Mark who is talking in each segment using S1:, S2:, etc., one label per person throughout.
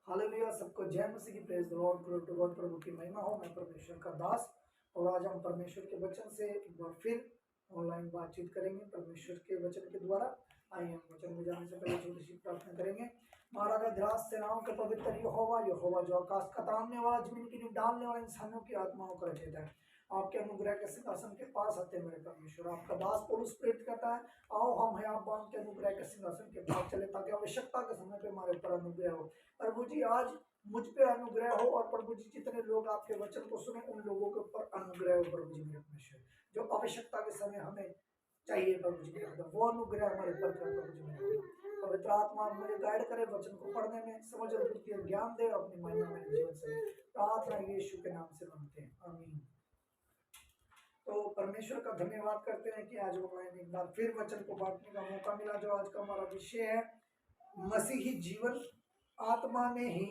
S1: Hallelujah. सबको जय मसीह की praise the lord, glory to God. प्रभु की महिमा हो। मैं परमेश्वर का दास, और आज हम परमेश्वर के वचन से एक बार फिर ऑनलाइन बातचीत करेंगे परमेश्वर के वचन के द्वारा। आइए हम वचन में जाने से पहले छोटी सी प्रार्थना करेंगे। महाराज ध्रास सेनाओं के पवित्र यहोवा, यहोवा जो आकाश का तानने वाला, जमीन की नींव डालने वाला, इंसानों की आत्माओं का रचयिता है, आपके अनुग्रह के सिंहासन के पास आते हैं मेरे परमेश्वर। आपका दास पौलुस प्रेरित करता है, आओ हम है आप बांध के अनुग्रह के सिंहासन के पास चले, ताकि आवश्यकता के समय पे हमारे ऊपर अनुग्रह हो। प्रभु जी आज मुझ पे अनुग्रह हो, और प्रभु जी जितने लोग आपके वचन को सुने उन लोगों के ऊपर अनुग्रह हो। प्रभु जी मेरे परमेश्वर, जो आवश्यकता के समय हमें चाहिए प्रभु जी मेरे, वो अनुग्रह हमारे ऊपर कर प्रभु जी मेरे। पवित्र आत्मा मुझे गाइड करे वचन को पढ़ने में, समझ और बुद्धि और ज्ञान दे, और अपनी महिमा मेरे जीवन से। प्रार्थना यीशु के नाम से मांगते हैं, आमीन। तो परमेश्वर का धन्यवाद करते हैं कि आज ऑनलाइन एक बार फिर वचन को बांटने का मौका मिला। जो आज का हमारा विषय है, मसीही जीवन आत्मा में ही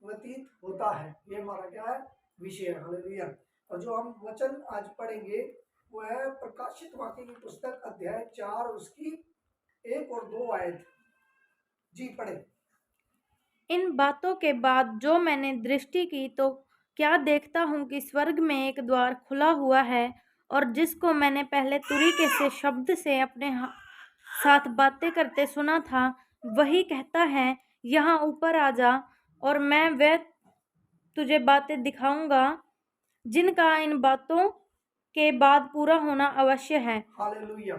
S1: व्यतीत होता है। ये हमारा क्या है, विषय है। हालेलुया। और जो हम वचन आज पढ़ेंगे वो है प्रकाशित वाक्य की पुस्तक अध्याय 4 उसकी 1 और 2 आयत। जी पढ़े।
S2: इन बातों के बाद जो मैंने दृष्टि की तो क्या देखता हूँ कि स्वर्ग में एक द्वार खुला हुआ है, और जिसको मैंने पहले तुरीके से शब्द से अपने साथ बातें करते सुना था, वही कहता है, यहाँ ऊपर आ जा, और मैं वह तुझे बातें दिखाऊंगा जिनका इन बातों के बाद पूरा होना अवश्य है।
S1: हालेलुया।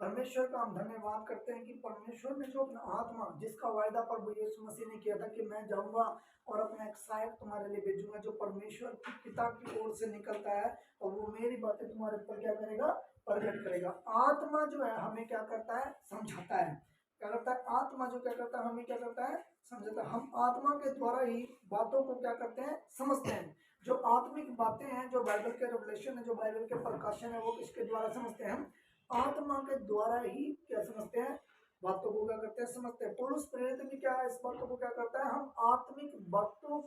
S1: परमेश्वर का हम धन्यवाद करते हैं कि परमेश्वर ने जो अपना आत्मा, जिसका वायदा प्रभु यीशु मसीह ने किया था कि मैं जाऊंगा और अपना एक सहायक तुम्हारे लिए भेजूंगा, जो परमेश्वर की पिता की ओर से निकलता है, और वो मेरी बातें तुम्हारे ऊपर क्या करेगा, प्रकट करेगा। आत्मा जो है हमें क्या करता है, समझाता है। क्या करता है आत्मा, जो क्या करता है, हमें क्या करता है, समझाता है। हम आत्मा के द्वारा ही बातों को क्या करते हैं, समझते हैं। जो आत्मिक बातें हैं, जो बाइबल के रेवलेशन है, जो बाइबल के प्रकाशन है, वो किसके द्वारा समझते हैं, हम आत्मा के द्वारा ही क्या समझते हैं, बातों को क्या करते हैं, समझते हैं। पौलुस प्रेरित भी क्या है, इस बातों को क्या करता है, हम आत्मिक बातों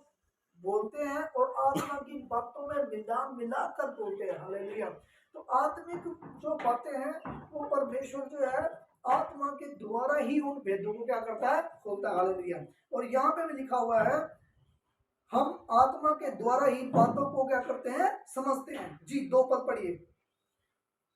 S1: बोलते हैं और आत्मा की बातों में मिलान मिलाकर बोलते हैं। हालेलुया। तो आत्मिक जो बातें हैं वो परमेश्वर जो है आत्मा के द्वारा ही उन भेदों को क्या करता है, खोलता है। हालेलुया। और यहाँ पे भी लिखा हुआ है, हम आत्मा के द्वारा ही बातों को क्या करते हैं, समझते हैं। जी 2 पद पढ़िए।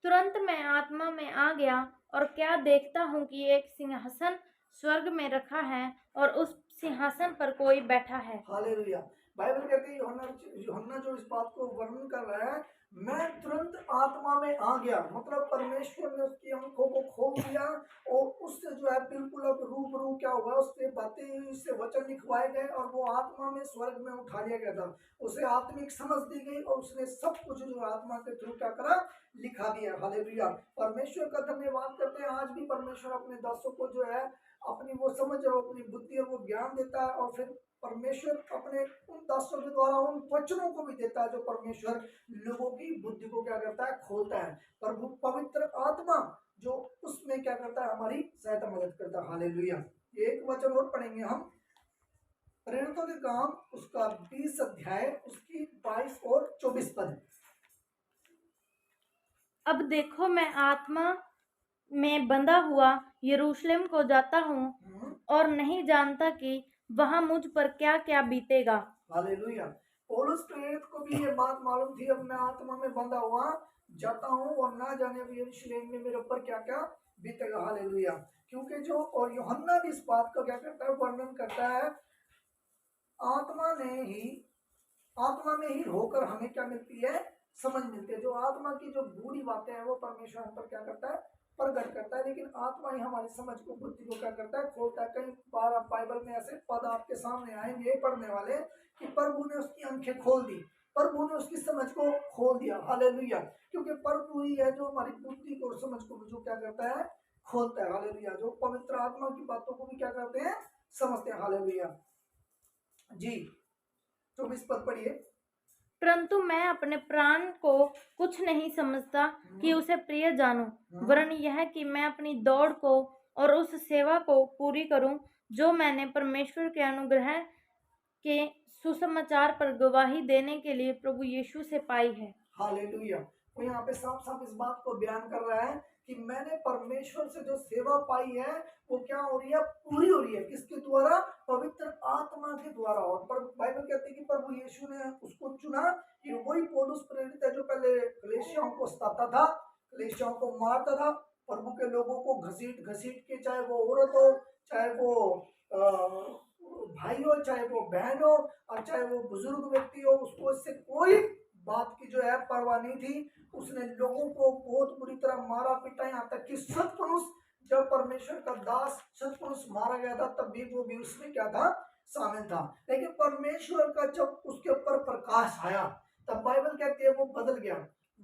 S2: तुरंत मैं आत्मा में आ गया, और क्या देखता हूँ कि एक सिंहासन स्वर्ग में रखा है, और उस सिंहासन पर कोई बैठा है।
S1: हालेलुया। बाइबल कहती है, यूहन्ना जो इस बात को वर्णन कर रहा है, मैं तुरंत आत्मा में आ गया, मतलब परमेश्वर ने उसकी आंखों को खोल दिया, और उससे जो है बिल्कुल अब रूबरू क्या हुआ, उससे बातें, उससे वचन लिखवाए गए, और वो आत्मा में स्वर्ग में उठा लिया गया था। उसे आत्मिक समझ दी गई, और उसने सब कुछ जो आत्मा के थ्रू क्या करा, लिखा दिया। हालेलुया। परमेश्वर का धन्यवाद करते हैं। आज भी परमेश्वर अपने दासों को जो है अपनी वो समझ और अपनी बुद्धि और वो ज्ञान देता है, और फिर परमेश्वर अपने उन दासों के द्वारा उन वचनों को भी देता है, जो परमेश्वर लोगों की बुद्धि को क्या करता है, खोलता है। प्रभु पवित्र आत्मा जो उसमें क्या करता है, हमारी सहायता मदद करता है। हालेलुया। एक वचन और पढ़ेंगे हम, प्रेरितों के काम उसका 20 अध्याय उसकी 22 और 24 पद।
S2: अब देखो, मैं आत्मा में बंधा हुआ यरूशलेम को जाता हूँ, और नहीं जानता कि वहां मुझ पर क्या क्या बीतेगा।
S1: हालेलुया। पौलुस प्रेरित को भी ये बात मालूम थी, अब मैं आत्मा में बंधा हुआ जाता हूँ, और ना जाने अब यरूशलेम में मेरे ऊपर क्या क्या बीतेगा। हालेलुया। क्योंकि जो, और यूहन्ना भी इस बात का क्या करता है, वर्णन करता है, आत्मा में ही होकर हमें क्या मिलती है, समझ मिलती है। जो आत्मा की जो गूढ़ी बातें हैं वो परमेश्वर हम पर क्या करता है, प्रकट करता है, लेकिन आत्मा ही हमारी समझ को, बुद्धि को क्या करता है, खोलता है। कई बार आप बाइबल में ऐसे पद आपके सामने आएंगे पढ़ने वाले कि प्रभु ने उसकी आंखें खोल दी, प्रभु ने उसकी समझ को खोल दिया। हालेलुया। क्योंकि प्रभु ही है जो हमारी बुद्धि को और समझ को जो क्या करता है, खोलता है। हालेलुया। जो पवित्र आत्मा की बातों को भी क्या करते हैं, समझते हैं। हालेलुया। जी 24 पद पढ़िए।
S2: परंतु मैं अपने प्राण को कुछ नहीं समझता कि उसे प्रिय जानूं, वरन यह कि मैं अपनी दौड़ को और उस सेवा को पूरी करूं जो मैंने परमेश्वर के अनुग्रह के सुसमाचार पर गवाही देने के लिए प्रभु यीशु से पाई है।
S1: हालेलुया। वो यहाँ पे साफ साफ इस बात को बयान कर रहा है कि मैंने परमेश्वर से जो सेवा पाई है वो क्या हो रही है, पूरी हो रही है। किसके द्वारा, पवित्र आत्मा के द्वारा, और पर बाइबल कहती है कि प्रभु यीशु ने उसको चुना कि वही पौलुस प्रेरित है जो पहले कलीसियाओं को सताता था, कलीसियाओं को मारता था, प्रभु के लोगों को घसीट घसीट के, चाहे वो औरत हो, चाहे वो भाई हो, चाहे वो बहन हो, और चाहे वो बुजुर्ग व्यक्ति हो, उसको इससे कोई बात की जो है परवाह नहीं थी। उसने लोगों को बहुत बुरी तरह मारा पीटा, यहाँ तक कि सतपुरुष, जब परमेश्वर का दास सतपुरुष मारा गया था तब भी वो भी उसमें क्या था, शामिल था। लेकिन परमेश्वर का जब उसके ऊपर प्रकाश आया तब बाइबल कहती है वो बदल गया।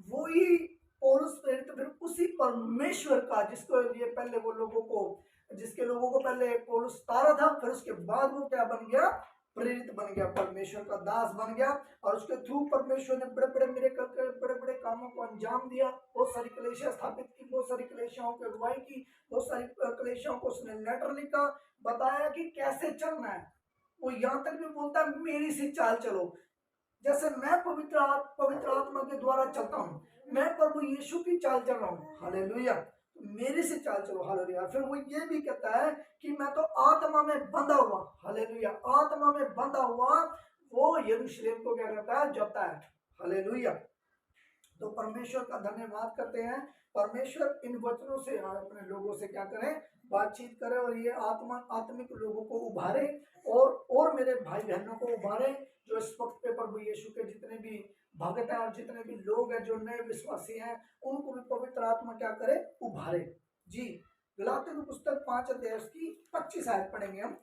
S1: वही पौलुस प्रेरित फिर उसी परमेश्वर का जिसको लिए पहले वो लोगों को, जिसके लोगों को पहले पौलुस तारा था, फिर उसके बाद वो क्या बन गया, प्रेरित बन गया, परमेश्वर का दास बन गया, और उसके थ्रू परमेश्वर ने बड़े बड़े मिरेकल के बड़े बड़े कामों को अंजाम दिया। बहुत सारी कलीसिया स्थापित की, बहुत सारी कलीसियाओं की अगुवाई की, बहुत सारी कलीसियाओं को उसने लेटर लिखा, बताया कि कैसे चलना है। वो यहाँ तक भी बोलता है मेरी सी चाल चलो, जैसे मैं पवित्र आत्मा के द्वारा चलता हूँ, मैं प्रभु यीशु की चाल चल रहा हूँ, हालेलुया, मेरे से चाल चलो, हालेलुया। फिर वो ये भी कहता है कि मैं तो आत्मा में बंधा हुआ, हालेलुया, आत्मा में बंधा हुआ वो यरूशलेम को क्या करता है, जाता है, हालेलुया। तो परमेश्वर का धन्यवाद करते हैं। परमेश्वर इन वचनों से अपने लोगों से क्या करें, बातचीत करें, और ये आत्मिक लोगों को उभारे, और मेरे भाई बहनों को उभारे जो इस वक्त पे प्रभु यीशु के जितने भी भक्त हैं और जितने भी लोग हैं जो नए विश्वासी हैं, उनको भी पवित्र आत्मा क्या करे, उभारे। जी, गलातियों की पुस्तक 5 अध्याय की 25 आयत पढ़ेंगे हम।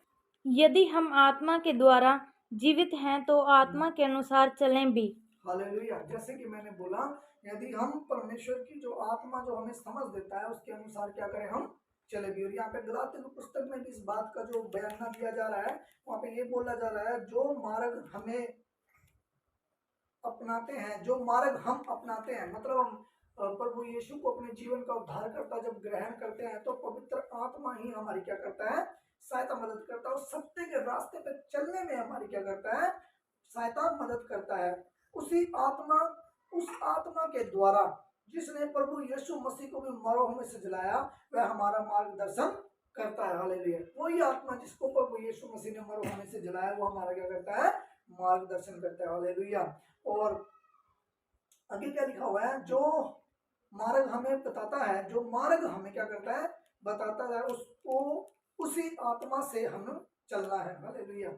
S2: यदि हम आत्मा के द्वारा जीवित हैं तो आत्मा के अनुसार चलें भी।
S1: हालेलुया। जैसे कि मैंने बोला, यदि हम परमेश्वर की जो आत्मा जो हमें समझ देता है उसके अनुसार क्या करें, हम चले भी। और यहाँ पे गलातियों की पुस्तक में भी इस बात का जो बयान दिया जा रहा है, वहाँ पे ये बोला जा रहा है जो मार्ग हमें अपनाते हैं, जो मार्ग हम अपनाते हैं, मतलब हम प्रभु यीशु को अपने जीवन का उद्धार करता जब ग्रहण करते हैं तो पवित्र आत्मा ही हमारी क्या करता है, सहायता मदद करता है, और सत्य के रास्ते पे चलने में हमारी क्या करता है, सहायता मदद करता है। उसी आत्मा, उस आत्मा के द्वारा जिसने प्रभु यीशु मसीह को भी मरोह में से जलाया, वह हमारा मार्गदर्शन करता है, हालेलुया। वही आत्मा जिसको प्रभु यीशु मसीह ने मरोह में से जलाया, वो हमारा क्या करता है, मार्गदर्शन करता है, हालेलुया। और आगे क्या लिखा हुआ है, जो मार्ग हमें बताता है, जो मार्ग हमें क्या करता है, बताता है, उसको उसी आत्मा से हम चलना है, हालेलुया।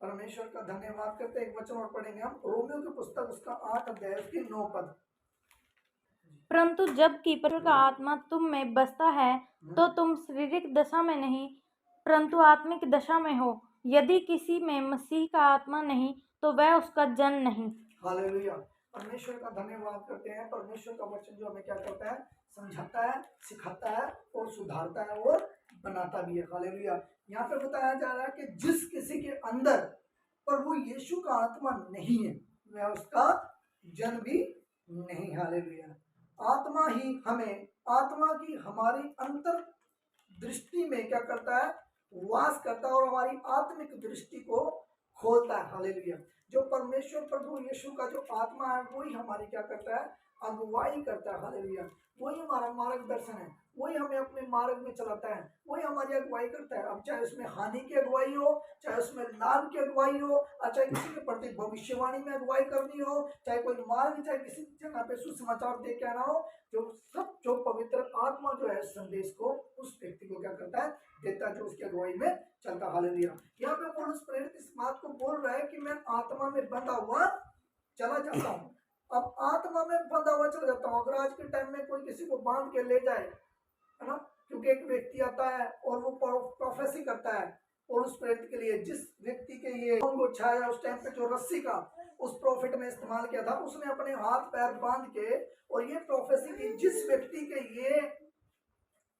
S1: परमेश्वर का धन्यवाद करते हैं। एक वचन और पढ़ेंगे हम, रोमियो की पुस्तक उसका 8 अध्याय की 9 पद।
S2: परंतु जबकि परमेश्वर का आत्मा तुम में बसता है तो तुम शारीरिक दशा में नहीं परंतु आत्मिक दशा में हो। यदि किसी में मसीह का आत्मा नहीं तो वह उसका जन नहीं।
S1: हालेलुया। परमेश्वर का धन्यवाद करते हैं। परमेश्वर का वचन जो हमें क्या करता है, समझाता है, सिखाता है और सुधारता है और बनाता भी है, हालेलुया। यहाँ पे बताया जा रहा है कि जिस किसी के अंदर प्रभु यीशु का आत्मा नहीं है वह उसका जन भी नहीं, हालेलुया। आत्मा ही हमें, आत्मा की हमारी अंतर दृष्टि में क्या करता है, वास करता है और हमारी आत्मिक दृष्टि को खोलता है, हालेलुया। जो परमेश्वर प्रभु यीशु का जो आत्मा है वही हमारी क्या करता है, अगुवाई करता है, हालेलुया। वही हमारा मार्गदर्शन है, वही हमें अपने मार्ग में चलाता है, वही हमारी अगुवाई करता है। अब चाहे उसमें हानि की अगुवाई हो, चाहे उसमें लाभ की अगुवाई हो, और चाहे किसी के प्रति भविष्यवाणी में अगुवाई करनी हो, चाहे कोई मार्ग, चाहे किसी जगह पे सुसमाचार दे के आना हो, जो पवित्र आत्मा जो है संदेश को उस व्यक्ति को क्या करता है, देता है, जो उसकी अगुवाई में चलता, हालेलुया। यहाँ पे पौलुस प्रेरित इस बात को बोल रहा है कि मैं आत्मा में बंधा हुआ चला जाता हूँ। अब आत्मा में बंधा हुआ चला जाता हूँ। अगर आज के टाइम में कोई किसी को बांध के ले जाए, है ना, क्योंकि एक व्यक्ति आता है और वो प्रोफेसी करता है पौलुस प्रेरित के लिए, जिस व्यक्ति के ये छाया उस टाइम पे जो रस्सी का उस प्रॉफिट ने इस्तेमाल किया था, उसने अपने हाथ पैर बांध के और ये प्रोफेसी की, जिस व्यक्ति के ये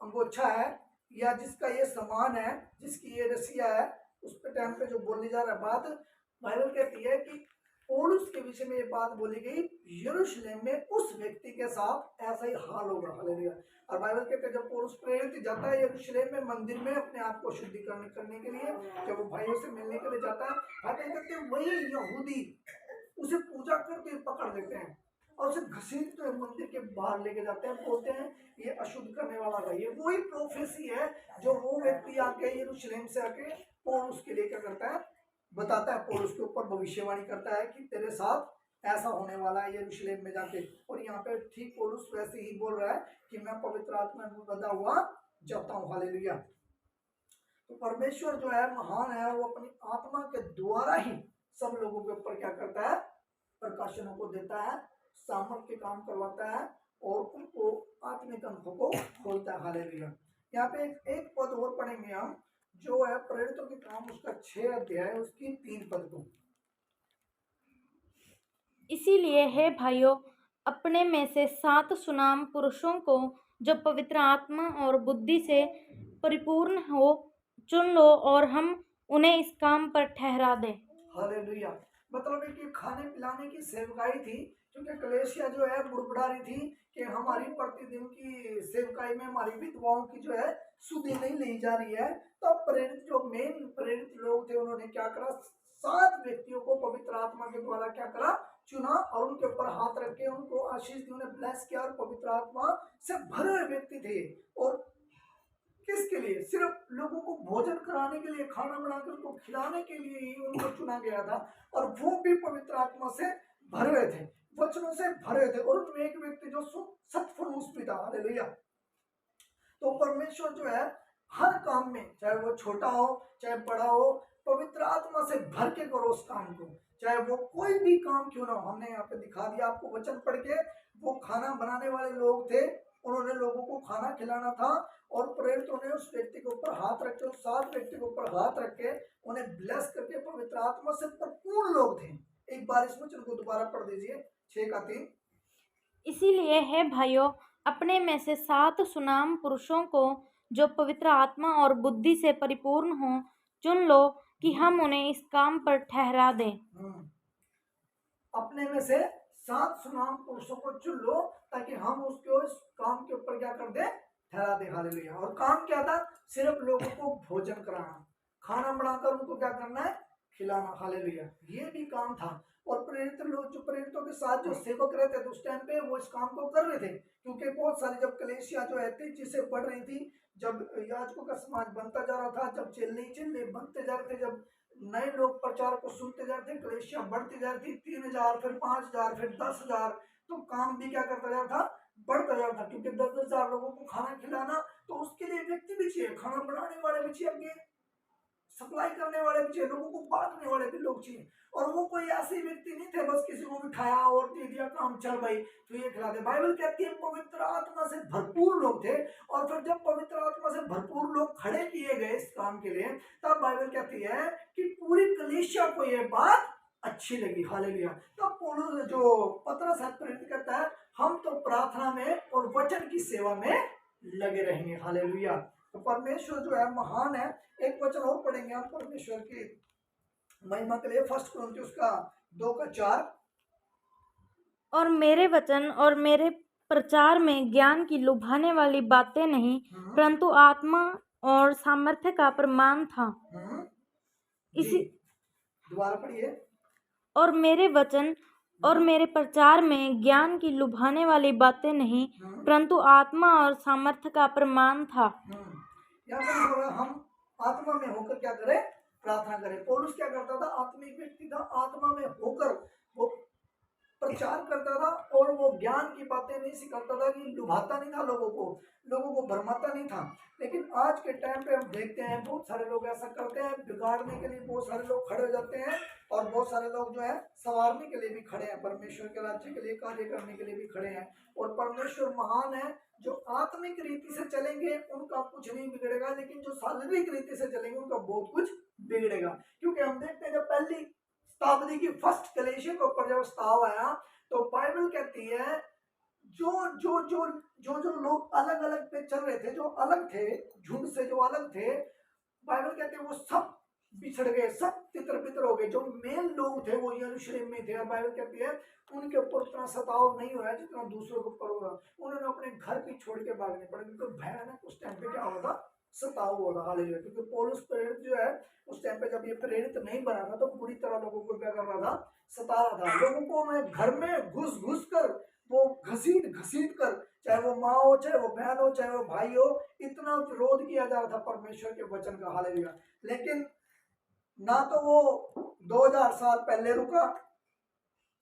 S1: अंगोछा है या जिसका ये सामान है, जिसकी ये रस्सियां है, उस पे टाइम पे जो बोलने जा रहा है बात, बाइबल कहती है कि पौलुस के विषय में ये बात बोली गई, यरूशलेम में उस व्यक्ति के साथ ऐसा ही हाल होगा, हालेलुया। और बाइबल कहते हैं जब पौलुस प्रेरित जाता है यरूशलेम में मंदिर में अपने आप को शुद्धिकरण करने के लिए, जब वो भाइयों से मिलने के लिए जाता है, भाई कहते हैं वही यहूदी उसे पूजा करके पकड़ लेते हैं और उसे घसीटते हुए मंदिर के बाहर लेके जाते हैं, बोलते हैं ये अशुद्ध करने वाला है। ये वही प्रोफेसी है जो वो व्यक्ति आके यरूशलेम से आके पौलुस के लिए क्या करता है, बताता है, पौलुस के ऊपर भविष्यवाणी करता है कि तेरे साथ ऐसा होने वाला है यरूशलेम में जाके। और यहाँ पे ठीक पौलुस वैसे ही बोल रहा है कि मैं पवित्र आत्मा में बंधा हुआ जाता हूँ। हालेलुया। तो परमेश्वर जो है महान है, वो अपनी आत्मा के द्वारा ही सब लोगों के ऊपर क्या करता है, प्रकाशनों को देता है, सामर्थ के काम करवाता है और उनको आत्मिक अंकों को खोलता है। हालेलुया। यहाँ पे एक पद और पढ़ेंगे हम, जो है प्रेरितों के काम उसका 6 अध्याय उसकी 3 पद को।
S2: इसीलिए हे भाइयों, अपने में से 7 सुनाम पुरुषों को जो पवित्र आत्मा और बुद्धि से परिपूर्ण हो चुन लो और हम उन्हें इस काम पर ठहरा दें।
S1: हालेलुया। मतलब है कि खाने पिलाने की सेवकाई थी, क्योंकि कलेशिया जो है बुड़बुड़ा रही थी कि हमारी प्रतिदिन की सेवकाई में हमारी विधवाओं की जो है सुधि नहीं ली जा रही है। तो प्रेरित जो मेन प्रेरित लोग थे, उन्होंने क्या करा, 7 व्यक्तियों को पवित्र आत्मा के द्वारा क्या करा, चुना और उनके ऊपर हाथ रख के उनको आशीष दी, उन्हें ब्लेस किया और पवित्र आत्मा से भरे हुए व्यक्ति थे। और किसके लिए? सिर्फ लोगों को भोजन कराने के लिए, खाना बनाकर उनको खिलाने के लिए ही उनको चुना गया था। और वो भी पवित्र आत्मा से भरे हुए थे, वचनों से भरे हुए थे। और उनमें एक व्यक्ति जो सत्फनुस भी था। हालेलुया। तो परमेश्वर जो है हर काम में, चाहे वो छोटा हो चाहे बड़ा हो, पवित्र आत्मा से भर के करो उस काम को, चाहे वो कोई भी काम क्यों ना हो। हमने यहाँ पे दिखा दिया आपको वचन पढ़ के, वो खाना बनाने वाले लोग थे, उन्होंने लोगों को खाना खिलाना था और प्रेरितों ने उस व्यक्ति के ऊपर हाथ रख के, उस 7 व्यक्ति के ऊपर हाथ रख के उन्हें ब्लेस करके पवित्र आत्मा से भरपूर लोग थे। एक बार इस वचन को दोबारा पढ़ दीजिए, 6:3।
S2: इसीलिए हे भाइयों, अपने में से 7 सुनाम पुरुषों को जो पवित्र आत्मा और बुद्धि से परिपूर्ण हो चुन लो कि हम उन्हें इस काम पर ठहरा दें।
S1: अपने में से 7 सुनाम पुरुषों को चुन लो ताकि हम उसको इस काम के ऊपर क्या कर दे, ठहरा दे। हालेलुया। और काम क्या था? सिर्फ लोगों को भोजन कराना, खाना बनाकर उनको क्या करना है, खिलाना। हालेलुया। ये भी काम था। और प्रेरित लोग जो प्रेरितों के साथ जो सेवक रहते थे उस टाइम पे, वो इस काम को कर रहे थे, क्योंकि बहुत सारी जब कलेशिया जो है तेजी से बढ़ रही थी, जब याजकों का समाज बनता जा रहा था, जब चेले बनते जा रहे थे, जब नए लोग प्रचार को सुनते जा रहे थे, कलेशिया बढ़ती जा रही थी, 3000 फिर 5000 फिर 10,000, तो काम भी क्या करता जा रहा था, बढ़ता जा रहा था। क्योंकि 10,000 लोगों को खाना खिलाना, तो उसके लिए व्यक्ति भी चाहिए, खाना बनाने वाले भी चाहिए, सप्लाई करने वाले भी चाहिए, लोगों को बांटने वाले भी लोग चाहिए। और वो कोई ऐसे व्यक्ति नहीं थे बस किसी को बिठाया और दे दिया, काम चल भाई तो ये खिला दे। बाइबल कहती है पवित्र आत्मा से भरपूर लोग थे। और फिर जब पवित्र आत्मा से भरपूर लोग खड़े किए गए इस काम के लिए, तब बाइबल कहती है कि पूरी कलीसिया को ये बात अच्छी लगी। हालेलुया। तो पौलुस जो पतरस है प्रेरित करता है, हम तो प्रार्थना में और वचन की सेवा में लगे रहेंगे। हालेलुया। तो परमेश्वर जो है महान है। एक वचन और पढ़ेंगे हम परमेश्वर की महिमा के लिए, 1 कुरिन्थियों का 2:4।
S2: और मेरे वचन और मेरे प्रचार में ज्ञान की लुभाने वाली बातें नहीं, परंतु आत्मा और सामर्थ्य का प्रमाण था। इसी
S1: दोबारा पढ़िए।
S2: और मेरे वचन और मेरे प्रचार में ज्ञान की लुभाने वाली बातें नहीं, परंतु आत्मा और सामर्थ्य का प्रमाण था।
S1: यहाँ पर हम आत्मा में होकर क्या करें, प्रार्थना करें। पौलुस क्या करता था, आत्मिक व्यक्ति था, आत्मा में होकर वो प्रचार करता था और वो ज्ञान की बातें नहीं सिखाता था, कि लुभाता नहीं था लोगों को भरमाता नहीं था। लेकिन आज के टाइम पे हम देखते हैं बहुत सारे लोग ऐसा करते हैं, बिगाड़ने के लिए बहुत सारे लोग खड़े हो जाते हैं और बहुत सारे लोग जो है संवारने के लिए भी खड़े हैं, परमेश्वर के राज्य के लिए कार्य करने के लिए भी खड़े हैं। और परमेश्वर महान है, जो आत्मिक रीति से चलेंगे उनका कुछ नहीं बिगड़ेगा, लेकिन जो शारीरिक रीति से चलेंगे उनका बहुत कुछ बिगड़ेगा। क्योंकि हम देखते हैं जब पहली शताब्दी की फर्स्ट कलीसिया के ऊपर जब स्ताव आया, तो बाइबल कहती है जो जो जो जो जो लोग अलग अलग पे चल रहे थे, जो अलग थे झुंड से, जो अलग थे, बाइबल कहते हैं वो सब बिछड़ गए, सब तितर बितर हो गए। जो मेन लोग थे वो यरूशलेम में थे, और बाइबल कहती है उनके ऊपर उतना सताव नहीं हुआ जितना दूसरों के ऊपर हुआ। उन्होंने अपने घर भी छोड़ के भागने पड़े, क्योंकि भयानक उस टाइम पे क्या हुआ था, सताव हो रहा। हालेलुया। क्योंकि पौलुस प्रेरित जो है उस टाइम पे जब ये प्रेरित नहीं बना था, तो पूरी तरह लोगों को क्या कर रहा था, सता रहा था। लोगों को मैं घर में घुस घुस कर, वो घसीट घसीट कर, चाहे वो माँ हो, चाहे वो बहन हो, चाहे वो भाई हो, इतना विरोध किया जा रहा था परमेश्वर के वचन का। हालेलुया। लेकिन ना तो वो 2000 साल पहले रुका,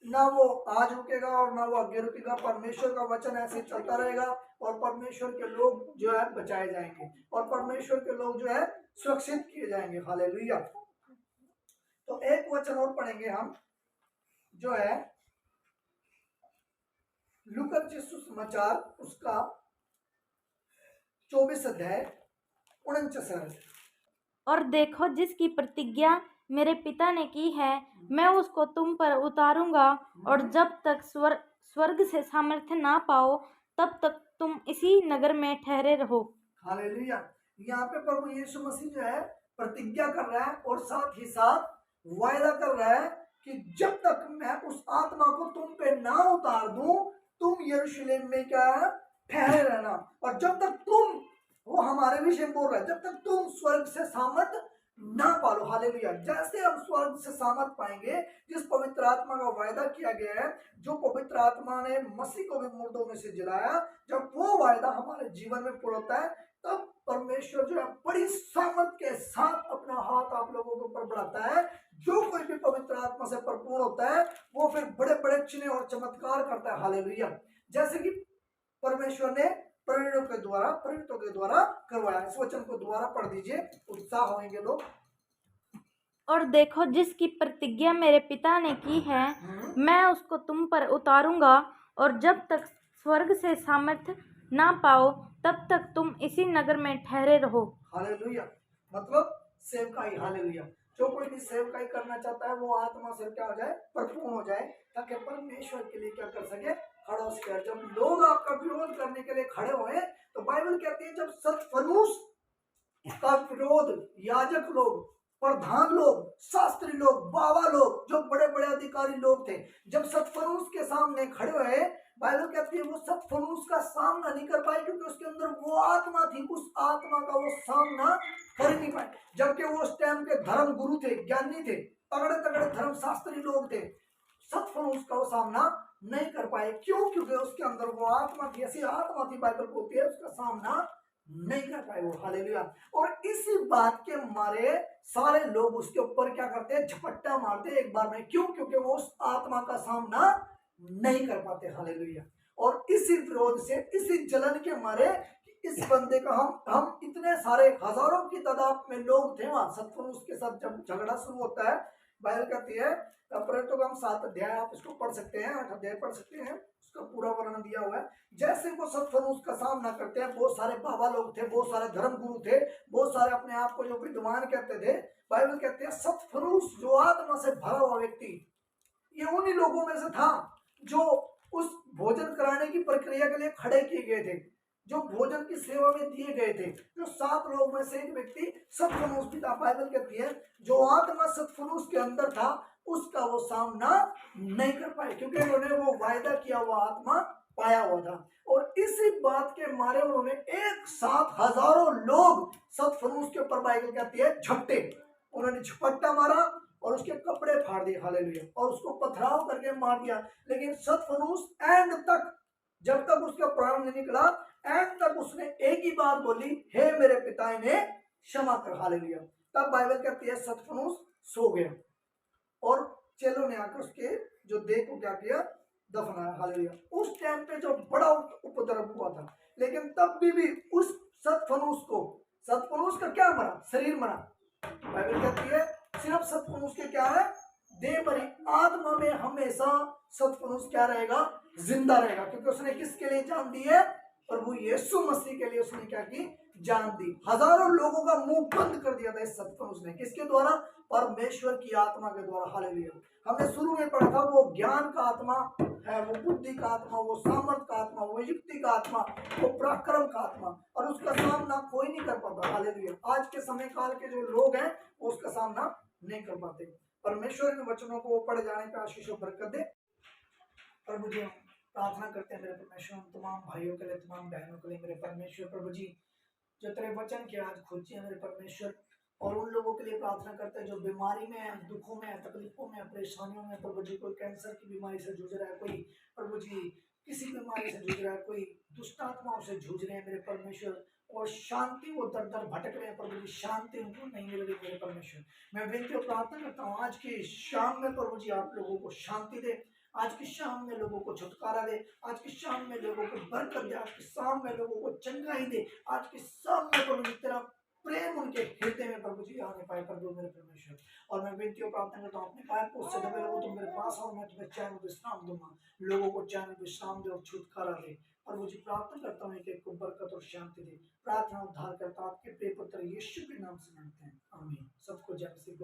S1: ना वो आज रुकेगा और ना वो आगे रुकेगा। परमेश्वर का वचन ऐसे चलता रहेगा और परमेश्वर के लोग जो है बचाए जाएंगे और परमेश्वर के लोग जो है सुरक्षित किए जाएंगे। हालेलुया। तो एक वचन और पढ़ेंगे हम, जो है लूका सुसमाचार उसका 24 अध्याय 49।
S2: और देखो, जिसकी प्रतिज्ञा मेरे पिता ने की है, मैं उसको तुम पर उतारूंगा, और जब तक स्वर्ग से सामर्थ्य ना पाओ, तब तक तुम इसी नगर में ठहरे रहो।
S1: हालेलुया। यहाँ पे प्रभु यीशु मसीह जो है प्रतिज्ञा कर रहा है और साथ ही साथ वायदा कर रहा है कि जब तक मैं उस आत्मा को तुम पे ना उतार दूं, तुम यरूशलेम में क्या है, ठहरे रहना। और जब तक तुम, वो हमारे विषय में बोल रहा है, जब तक तुम स्वर्ग से सामर्थ ना पालो। हालेलुया। जैसे हम स्वर्ग से सामर्थ पाएंगे, जिस पवित्र आत्मा का वायदा किया गया है, जो पवित्र आत्मा ने मसीह को भी मुर्दों में से जिलाया, जब वो वायदा हमारे जीवन में पूरा होता है, तब परमेश्वर जो है बड़ी सामर्थ के साथ अपना हाथ आप लोगों के ऊपर बढ़ाता है। जो कोई भी पवित्र आत्मा से परिपूर्ण होता है, वो फिर बड़े बड़े चिन्ह और चमत्कार करता है। हालेलुया। जैसे कि परमेश्वर ने प्रेरितों के द्वारा करवाया। इस वचन को दोबारा पढ़ दीजिए, उत्साह होंगे लोग।
S2: और देखो, जिसकी प्रतिज्ञा मेरे पिता ने की है, मैं उसको तुम पर उतारूंगा, और जब तक स्वर्ग से सामर्थ्य ना पाओ, तब तक तुम इसी नगर में ठहरे रहो।
S1: हालेलुया। मतलब सेवकाई। हालेलुया। जो कोई भी सेवकाई करना चाहता है, वो आत्मा से क्या हो जाए, परिपूर्ण हो जाए, ताकि परमेश्वर के लिए क्या कर सके, खड़ा हो सके। जब लोग आपका विरोध करने के लिए खड़े हुए, तो बाइबल कहती है जब सतफनूस का विरोध याजक लोग, प्रधान लोग, शास्त्री लोग, बाबा लोग, जो बड़े बड़े अधिकारी लोग थे, जब सतफनूस के सामने खड़े हुए, बाइबल कहती है वो सतफनूस का सामना नहीं कर पाए, क्योंकि उसके अंदर वो आत्मा थी, उस आत्मा का वो सामना कर नहीं पाए। जबकि वो उस टाइम के धर्म गुरु थे, ज्ञानी थे, तगड़े तगड़े धर्म शास्त्री लोग थे, सतफनूस का वो सामना नहीं कर पाए। क्यों? क्योंकि उसके अंदर वो आत्मा थी, ऐसी आत्मा थी, बाइबल बोलती है, उसका सामना नहीं कर पाए वो। हालेलुया। और इसी बात के मारे सारे लोग उसके ऊपर क्या करते हैं, झपट्टा मारते एक बार में। क्यों? क्योंकि वो उस आत्मा का सामना नहीं कर पाते। हालेलुया। और इसी विरोध से, इसी जलन के मारे, इस बंदे का हम इतने सारे हजारों की तादाद में लोग थे वहां, सतफनूस के साथ जब झगड़ा शुरू होता है, बाइबल कहती है, प्रेरितों का 7 अध्याय आप इसको पढ़ सकते हैं, 8 अध्याय पढ़ सकते हैं, उसका पूरा वर्णन दिया हुआ है। जैसे वो सतफनूस का सामना करते हैं, बहुत सारे बाबा लोग थे, बहुत सारे धर्म गुरु थे, बहुत सारे अपने आप को जो विद्वान कहते थे, बाइबल कहते हैं सतफनूस जो आत्मा से भरा हुआ व्यक्ति, ये उन्हीं लोगों में से था जो उस भोजन कराने की प्रक्रिया के लिए खड़े किए गए थे, जो भोजन की सेवा में दिए गए थे। जो 7 लोग में से एक व्यक्ति सतफनूस भी था। बाइबल कहती है जो आत्मा सतफनूस के अंदर था, उसका वो सामना नहीं कर पाए, क्योंकि उन्होंने वो वायदा किया हुआ आत्मा पाया हुआ था। और इसी बात के मारे उन्होंने एक साथ हजारों लोग सतफनूस के ऊपर, बाइबल कहती है, झपटे, उन्होंने झपट्टा मारा और उसके कपड़े फाड़ दिए। हालेलुया। और उसको पथराव करके मार दिया। लेकिन सतफनूस एंड तक, जब तक उसका प्राण नहीं निकला, एंड तक उसने एक ही बात बोली, हे मेरे पिता ने क्षमा कर। हालेलुया। तब बाइबल कहती है सतफनूस सो गया और चेलों ने आकर उसके जो देह को क्या किया, दफनाया। हालेलुया। उस टाइम पे जो बड़ा उपद्रव हुआ था, लेकिन तब भी उस सतफनूस का क्या मरा, शरीर मरा। बाइबल कहती है सिर्फ सतफनूस के क्या है, देह मरी, आत्मा में हमेशा सतफनूस क्या रहेगा, जिंदा रहेगा, क्योंकि उसने किसके लिए जान दी है, प्रभु यीशु मसीह के लिए उसने क्या की, जान दी। हजारों लोगों का मुंह बंद कर दिया था इस सतफनूस ने, किसके द्वारा, परमेश्वर की आत्मा के द्वारा। हालेलुया। हमने शुरू में पढ़ा था वो ज्ञान का आत्मा है, वो बुद्धि का आत्मा, वो सामर्थ का आत्मा, वो युक्ति का आत्मा, वो पराक्रम का आत्मा, और उसका सामना कोई नहीं कर पाता। हालेलुया। आज के समय काल के जो लोग हैं वो उसका सामना नहीं कर पाते। परमेश्वर के वचनों को पढ़ जाने का आशीष और बरकत दे। प्रभु जी प्रार्थना करते हैं मेरे परमेश्वर, तमाम भाइयों के लिए, तमाम बहनों के लिए मेरे परमेश्वर, प्रभु जी जो तेरे वचन के आज खोजिए मेरे परमेश्वर, और उन लोगों के लिए प्रार्थना करते हैं जो बीमारी में है, दुखों में है, तकलीफों में है, परेशानियों में, प्रभु जी कोई कैंसर की बीमारी से जूझ रहा है, कोई प्रभु जी किसी बीमारी से जूझ रहा है, कोई दुष्ट आत्माओं से जूझ रहे हैं मेरे परमेश्वर, और शांति, वो दर दर भटक रहे हैं प्रभु जी, शांति उनको नहीं मिल रही मेरे परमेश्वर। मैं विनती और प्रार्थना करता हूँ आज की शाम में प्रभु जी आप लोगों को शांति दे, आज की शाम में लोगों को छुटकारा दे, आज की शाम में लोगों को बरकत दे, आज की शाम में लोगों को चंगाई दे, आज की शाम में प्रभु जी तेरा प्रेम उनके हृदय में प्रभु जी आने पाए प्रभु मेरे परमेश्वर। और मैं विनती और प्रार्थना करता हूँ अपने काय को उससे दबे रहो, तुम मेरे पास आओ, मैं तुम्हें चैन और विश्राम दूंगा, लोगों को चैन और विश्राम दे और छुटकारा दे। और मुझे प्रार्थना करता हूँ कि को बरकत और शांति दे। प्रार्थना उद्धार करता आपके प्रिय पुत्र यीशु के नाम से मांगते हैं, आमीन। सबको जय मसीह।